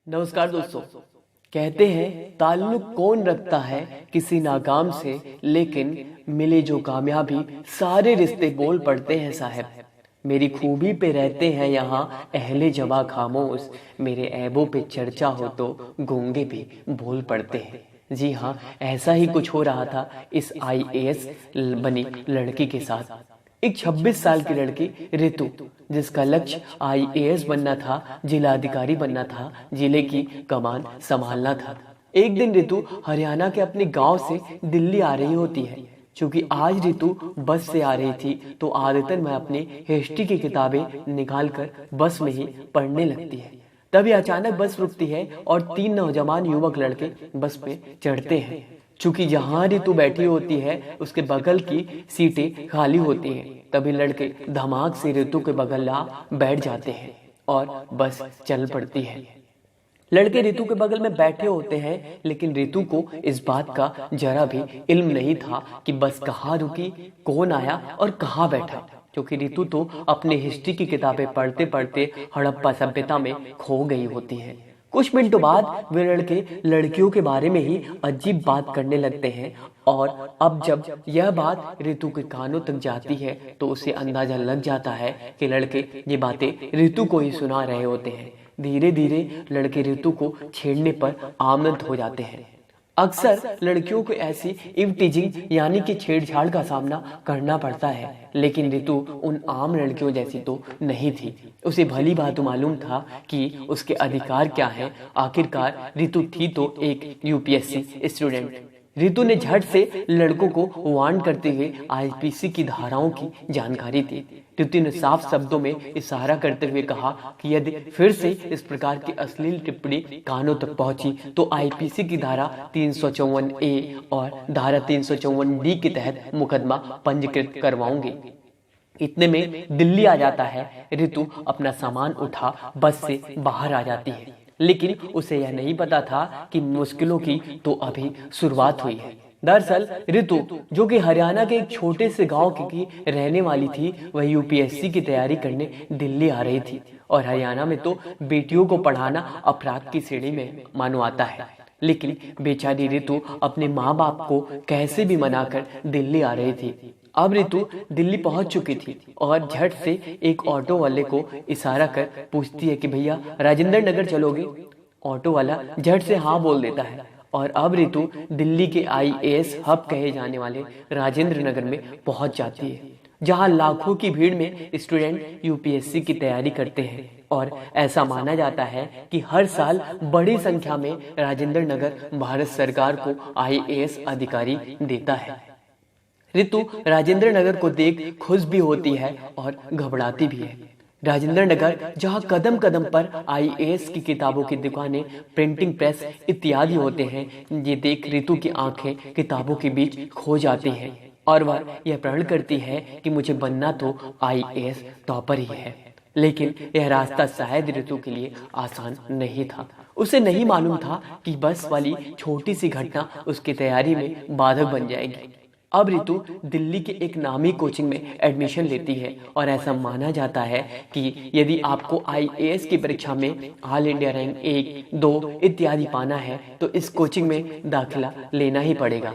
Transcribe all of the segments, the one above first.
नमस्कार दोस्तों। कहते हैं ताल्लुक कौन रखता है किसी नाकाम से, लेकिन मिले जो कामयाबी सारे रिश्ते बोल पड़ते हैं साहब। मेरी खूबी पे रहते हैं यहाँ अहले जवा खामोश, मेरे ऐबों पे चर्चा हो तो गूंगे भी बोल पड़ते हैं। जी हाँ, ऐसा ही कुछ हो रहा था इस आईएएस बनी लड़की के साथ। एक 26 साल की लड़की रितु, जिसका लक्ष्य आईएएस बनना था, जिलाधिकारी बनना था, जिले की कमान संभालना था। एक दिन रितु हरियाणा के अपने गांव से दिल्ली आ रही होती है। क्योंकि आज रितु बस से आ रही थी तो आदतन मैं अपनी हिस्ट्री की किताबें निकालकर बस में ही पढ़ने लगती है। तभी अचानक बस रुकती है और 3 नौजवान युवक लड़के बस पे चढ़ते हैं। चूंकि जहां रितु बैठी होती है उसके बगल की सीटें खाली होती हैं। तभी लड़के धमाक से रितु के बगल आ बैठ जाते हैं और बस चल पड़ती है। लड़के रितु के बगल में बैठे होते हैं, लेकिन रितु को इस बात का जरा भी इल्म नहीं था कि बस कहाँ रुकी, कौन आया और कहाँ बैठा। क्योंकि रितु तो अपने हिस्ट्री की किताबें पढ़ते पढ़ते हड़प्पा सभ्यता में खो गई होती है। कुछ मिनटों बाद वे लड़के लड़कियों के बारे में ही अजीब बात करने लगते हैं। और अब जब यह बात रितु के कानों तक जाती है तो उसे अंदाजा लग जाता है कि लड़के ये बातें रितु को ही सुना रहे होते हैं। धीरे धीरे लड़के रितु को छेड़ने पर आमंत्रित हो जाते हैं। अक्सर लड़कियों को ऐसी इवटीजिंग यानी कि छेड़छाड़ का सामना करना पड़ता है, लेकिन रितु उन आम लड़कियों जैसी तो नहीं थी। उसे भली बात मालूम था कि उसके अधिकार क्या हैं। आखिरकार रितु थी तो एक यूपीएससी स्टूडेंट। रितु ने झट से लड़कों को वार्न करते हुए आईपीसी की धाराओं की जानकारी दी। रितु ने साफ शब्दों में इशारा करते हुए कहा कि यदि फिर से इस प्रकार की अश्लील टिप्पणी कानों तक पहुंची तो आईपीसी की धारा 354 ए और धारा 354 डी के तहत मुकदमा पंजीकृत करवाऊंगी। इतने में दिल्ली आ जाता है। रितु अपना सामान उठा बस से बाहर आ जाती है, लेकिन उसे यह नहीं पता था कि मुश्किलों की तो अभी शुरुआत हुई है। दरअसल रितु, जो कि हरियाणा के एक छोटे से गांव की रहने वाली थी, वह यूपीएससी की तैयारी करने दिल्ली आ रही थी। और हरियाणा में तो बेटियों को पढ़ाना अपराध की श्रेणी में मानो आता है। लेकिन बेचारी रितु अपने माँ बाप को कैसे भी मनाकर दिल्ली आ रही थी। अब रितु दिल्ली पहुंच चुकी थी और झट से एक ऑटो वाले को इशारा कर पूछती है कि भैया राजेंद्र नगर चलोगे। ऑटो वाला झट से हाँ बोल देता है और अब रितु दिल्ली के आईएएस हब कहे जाने वाले राजेंद्र नगर में पहुंच जाती है, जहां लाखों की भीड़ में स्टूडेंट यूपीएससी की तैयारी करते हैं। और ऐसा माना जाता है कि हर साल बड़ी संख्या में राजेंद्र नगर भारत सरकार को आईएएस अधिकारी देता है। रितु राजेंद्र नगर को देख खुश भी होती है और घबराती भी है। राजेंद्र नगर, जहां कदम कदम पर आईएएस की किताबों की दुकानें, प्रिंटिंग प्रेस इत्यादि होते हैं, ये देख रितु की आंखें किताबों के बीच खो जाती हैं और वह यह प्रण करती है कि मुझे बनना तो आईएएस टॉपर ही है। लेकिन यह रास्ता शायद रितु के लिए आसान नहीं था। उसे नहीं मालूम था कि बस वाली छोटी सी घटना उसकी तैयारी में बाधक बन जाएगी। अब रितु दिल्ली के एक नामी कोचिंग में एडमिशन लेती है और ऐसा माना जाता है कि यदि आपको आईएएस की परीक्षा में ऑल इंडिया रैंक 1, 2 इत्यादि पाना है तो इस कोचिंग में दाखिला लेना ही पड़ेगा।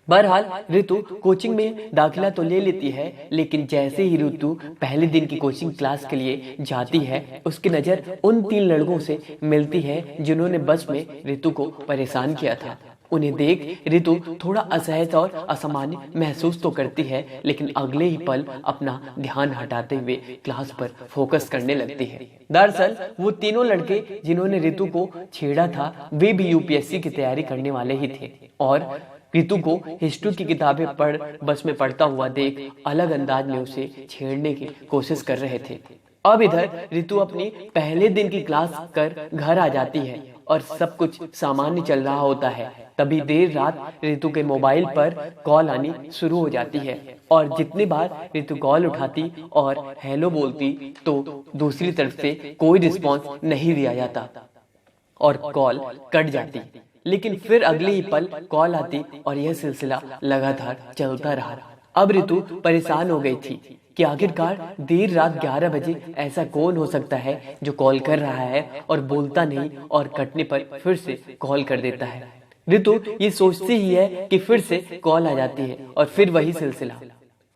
बहरहाल रितु कोचिंग में दाखिला तो ले लेती है, लेकिन जैसे ही रितु पहले दिन की कोचिंग क्लास के लिए जाती है, उसकी नजर उन 3 लड़कों से मिलती है जिन्होंने बस में रितु को परेशान किया था। उन्हें देख रितु थोड़ा असहज और असामान्य महसूस तो करती है, लेकिन अगले ही पल अपना ध्यान हटाते हुए क्लास पर फोकस करने लगती है। दरअसल वो तीनों लड़के जिन्होंने रितु को छेड़ा था, वे भी यूपीएससी की तैयारी करने वाले ही थे और रितु को हिस्ट्री की किताबें पढ़ बस में पढ़ता हुआ देख अलग अंदाज में उसे छेड़ने की कोशिश कर रहे थे। अब इधर रितु अपनी पहले दिन की क्लास कर घर आ जाती है और सब कुछ सामान्य चल रहा होता है। तभी देर रात रितु के मोबाइल पर कॉल आनी शुरू हो जाती है और जितनी बार रितु कॉल उठाती और हेलो बोलती तो दूसरी तरफ से कोई रिस्पॉन्स नहीं दिया जाता और कॉल कट जाती। लेकिन फिर अगले ही पल कॉल आती और यह सिलसिला लगातार चलता रहा। अब रितु परेशान हो गई थी कि आखिरकार देर रात 11 बजे ऐसा कौन हो सकता है जो कॉल कर रहा है और बोलता नहीं और कटने पर फिर से कॉल कर देता है। रितु ये सोचती ही है कि फिर से कॉल आ जाती है और फिर वही सिलसिला।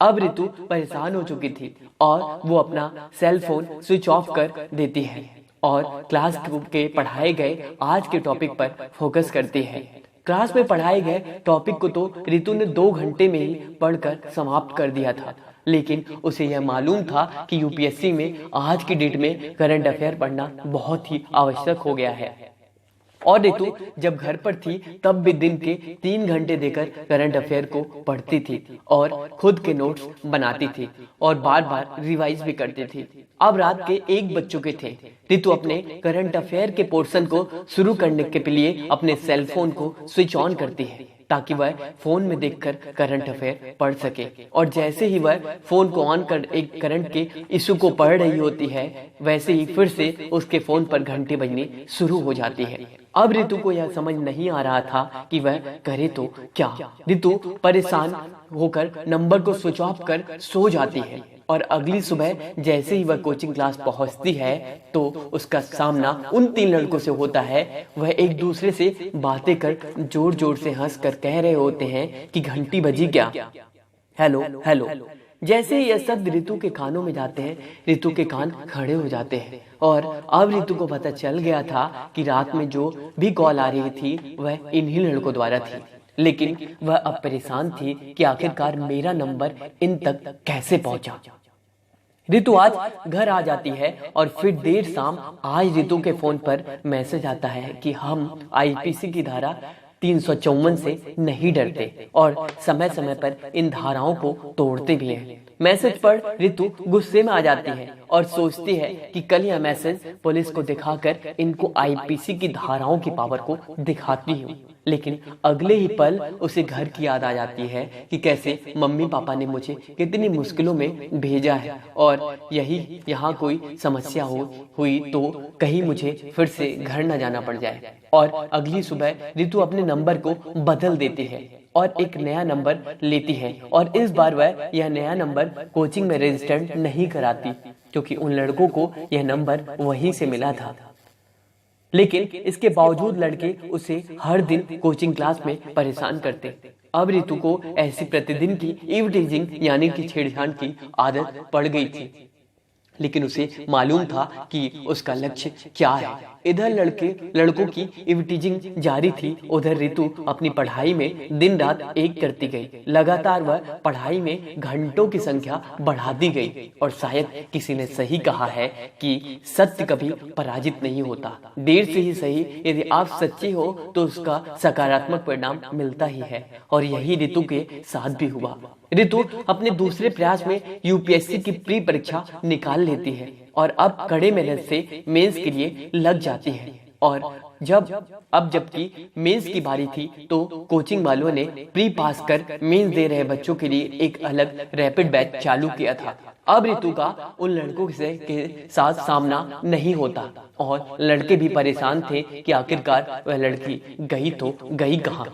अब रितु परेशान हो चुकी थी और वो अपना सेल फोन स्विच ऑफ कर देती है और क्लास के पढ़ाए गए आज के टॉपिक पर फोकस करती है। क्लास में पढ़ाए गए टॉपिक को तो रितु ने 2 घंटे में ही पढ़कर समाप्त कर दिया था, लेकिन उसे यह मालूम था कि यूपीएससी में आज की डेट में करंट अफेयर पढ़ना बहुत ही आवश्यक हो गया है। और रितु जब घर पर थी तब भी दिन के 3 घंटे देकर करंट अफेयर को पढ़ती थी और खुद के नोट्स बनाती थी और बार बार रिवाइज भी करती थी। अब रात के 1 बज चुके थे। रितु अपने करंट अफेयर के पोर्शन को शुरू करने के लिए अपने सेल फोन को स्विच ऑन करती है ताकि वह फोन में देखकर करंट अफेयर पढ़ सके। और जैसे ही वह फोन को ऑन कर एक करंट के इशू को पढ़ रही होती है, वैसे ही फिर से उसके फोन पर घंटी बजनी शुरू हो जाती है। अब रितु को यह समझ नहीं आ रहा था कि वह करे तो क्या। रितु परेशान होकर नंबर को स्विच ऑफ कर सो जाती है और अगली सुबह जैसे ही वह कोचिंग क्लास पहुंचती है तो उसका सामना उन 3 लड़कों से होता है। वह एक दूसरे से बातें कर जोर जोर से हंस कर कह रहे होते हैं कि घंटी बजी क्या, हेलो हेलो। जैसे ही यह शब्द रितु के कानों में जाते हैं, रितु के कान खड़े हो जाते हैं और अब रितु को पता चल गया था कि रात में जो भी कॉल आ रही थी वह इन्हीं लड़कों द्वारा थी। लेकिन वह अब परेशान थी कि आखिरकार मेरा नंबर इन तक कैसे पहुंचा। रितु आज घर आ जाती है और फिर देर शाम आज रितु के फोन पर मैसेज आता है कि हम आईपीसी की धारा 354 से नहीं डरते और समय समय पर इन धाराओं को तोड़ते भी हैं। मैसेज पढ़ रितु गुस्से में आ जाती है और सोचती है कि कल यह मैसेज पुलिस को दिखाकर इनको आईपीसी की धाराओं की पावर को दिखाती हूँ। लेकिन अगले ही पल उसे घर की याद आ जाती है कि कैसे मम्मी पापा ने मुझे कितनी मुश्किलों में भेजा है और यही यहाँ कोई समस्या हुई तो कहीं मुझे फिर से घर न जाना पड़ जाए। और अगली सुबह रितु अपने नंबर को बदल देती है और एक नया नंबर लेती है और इस बार वह यह नया नंबर कोचिंग में रजिस्टर्ड नहीं कराती क्योंकि उन लड़कों को यह नंबर वहीं से मिला था। लेकिन इसके बावजूद लड़के उसे हर दिन कोचिंग क्लास में परेशान करते। अब रितु को ऐसी प्रतिदिन की इव टीजिंग यानी कि छेड़छाड़ की आदत पड़ गई थी, लेकिन उसे मालूम था कि उसका लक्ष्य क्या है। इधर लड़कों की इवटीजिंग जारी थी, उधर रितु अपनी पढ़ाई में दिन रात एक करती गई। लगातार वह पढ़ाई में घंटों की संख्या बढ़ाती गई और शायद किसी ने सही कहा है कि सत्य कभी पराजित नहीं होता। देर से ही सही, यदि आप सच्चे हो तो उसका सकारात्मक परिणाम मिलता ही है और यही रितु के साथ भी हुआ। रितु अपने दूसरे प्रयास में यूपीएससी की प्री परीक्षा निकाल लेती है और अब कड़े मेहनत से मेंस के लिए लग जाती है। और जबकि मेंस की बारी थी तो कोचिंग वालों ने प्री पास कर मेंस दे रहे बच्चों के लिए एक अलग रैपिड बैच चालू किया था। अब रितु का उन लड़कों के साथ सामना नहीं होता और लड़के भी परेशान थे कि आखिरकार वह लड़की गई तो गई कहाँ।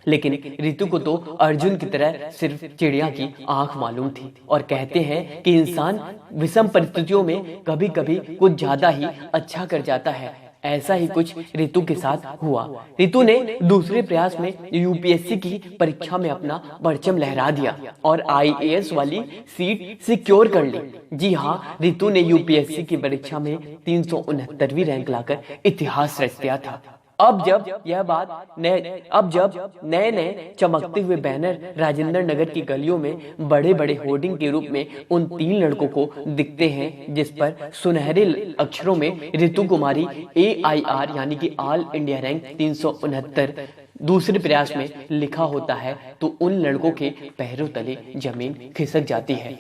लेकिन रितु को तो अर्जुन की तरह सिर्फ चिड़िया की आंख मालूम थी और कहते हैं कि इंसान विषम परिस्थितियों में कभी कभी कुछ ज्यादा ही अच्छा कर जाता है। ऐसा ही कुछ रितु के साथ हुआ। रितु ने दूसरे प्रयास में यूपीएससी की परीक्षा में अपना परचम लहरा दिया और आईएएस वाली सीट सिक्योर कर ली। जी हाँ, रितु ने यूपीएससी की परीक्षा में 369वीं रैंक लाकर इतिहास रच दिया था। अब जब नए चमकते हुए बैनर राजेंद्र नगर की गलियों में बड़े बड़े होर्डिंग के रूप में उन 3 लड़कों को दिखते हैं जिस पर सुनहरे अक्षरों में रितु कुमारी AIR यानी कि ऑल इंडिया रैंक 369 दूसरे प्रयास में लिखा होता है, तो उन लड़कों के पैरों तले जमीन खिसक जाती है।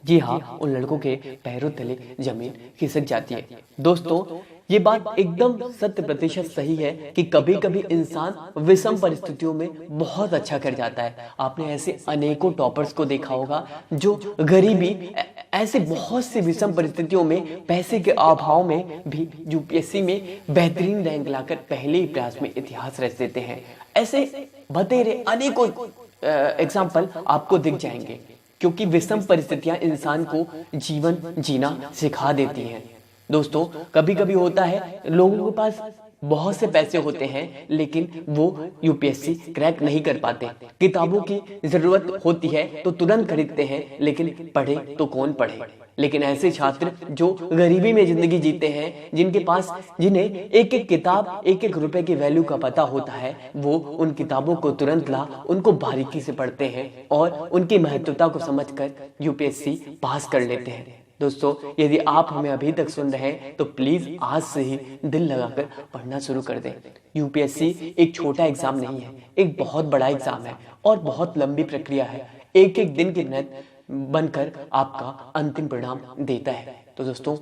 जी हाँ, उन लड़कों के पैरों तले जमीन खिसक जाती है। दोस्तों, ये बात एकदम 100% सही है कि कभी कभी इंसान विषम परिस्थितियों में बहुत अच्छा कर जाता है। आपने ऐसे अनेकों टॉपर्स को देखा होगा जो गरीबी ऐसे बहुत सी विषम परिस्थितियों में पैसे के अभाव में भी यूपीएससी में बेहतरीन रैंक लाकर पहले ही प्रयास में इतिहास रच देते हैं। ऐसे बतेरे अनेकों एग्जाम्पल आपको दिख जाएंगे। क्योंकि विषम परिस्थितियां इंसान को जीवन जीना सिखा देती हैं। दोस्तों, कभी कभी होता है लोगों के पास बहुत से पैसे होते हैं लेकिन वो यूपीएससी क्रैक नहीं कर पाते। किताबों की जरूरत होती है तो तुरंत खरीदते हैं, लेकिन पढ़े तो कौन पढ़े। लेकिन ऐसे छात्र जो गरीबी में जिंदगी जीते हैं, जिन्हें एक एक किताब, एक एक रुपए की वैल्यू का पता होता है, वो उन किताबों को तुरंत उनको बारीकी से पढ़ते हैं और उनकी महत्वता को समझकर यूपीएससी पास कर लेते हैं। दोस्तों, यदि आप हमें अभी तक सुन रहे हैं तो प्लीज आज से ही दिल लगाकर पढ़ना शुरू कर दें। यूपीएससी एक छोटा एग्जाम नहीं है, एक बहुत बड़ा एग्जाम है और बहुत लंबी प्रक्रिया है। एक एक दिन की मेहनत बनकर आपका अंतिम परिणाम देता है। तो दोस्तों,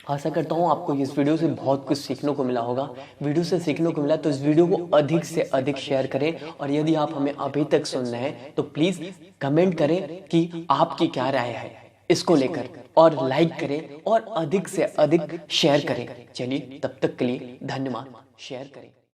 आशा करता हूँ आपको इस वीडियो से बहुत कुछ सीखने को मिला होगा। वीडियो से सीखने को मिला तो इस वीडियो को अधिक से अधिक शेयर करें, और यदि आप हमें अभी तक सुन रहे हैं तो प्लीज कमेंट करें कि आपकी क्या राय है इसको लेकर, और लाइक करें और अधिक से अधिक शेयर करें। चलिए, तब तक के लिए धन्यवाद। शेयर करें।